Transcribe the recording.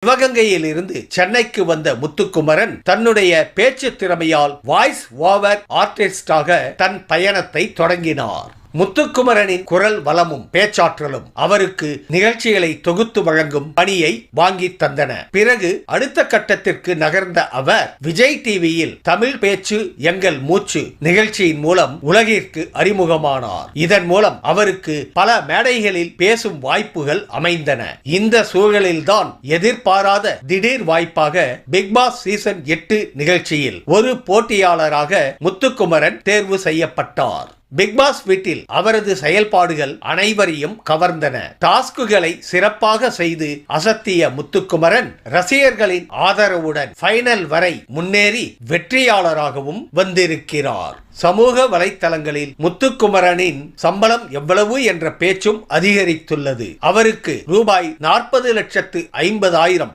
சிவகங்கையில் இருந்து சென்னைக்கு வந்த முத்துக்குமரன் தன்னுடைய பேச்சு திறமையால் வாய்ஸ் ஓவர் ஆர்டிஸ்டாக தன் பயணத்தை தொடங்கினார். முத்துக்குமரனின் குரல் வளமும் பேச்சாற்றலும் அவருக்கு நிகழ்ச்சிகளை தொகுத்து வழங்கும் பணியை வாங்கி தந்தன. பிறகு அடுத்த கட்டத்திற்கு நகர்ந்த அவர் விஜய் டிவியில் தமிழ் பேச்சு எங்கள் மூச்சு நிகழ்ச்சியின் மூலம் உலகிற்கு அறிமுகமானார். இதன் மூலம் அவருக்கு பல மேடைகளில் பேசும் வாய்ப்புகள் அமைந்தன. இந்த சூழலில்தான் எதிர்பாராத திடீர் வாய்ப்பாக பிக் பாஸ் சீசன் 8 நிகழ்ச்சியில் ஒரு போட்டியாளராக முத்துக்குமரன் தேர்வு செய்யப்பட்டார். பிக் பாஸ் வீட்டில் அவரது செயல்பாடுகள் அனைவரையும் கவர்ந்தன. டாஸ்குகளை சிறப்பாக செய்து அசத்திய முத்துக்குமரன் ரசிகர்களின் ஆதரவுடன் ஃபைனல் வரை முன்னேறி வெற்றியாளராகவும் வந்திருக்கிறார். சமூக வலைத்தளங்களில் முத்துக்குமரனின் சம்பளம் எவ்வளவு என்ற பேச்சும் அதிகரித்துள்ளது. அவருக்கு ரூபாய் 40,50,000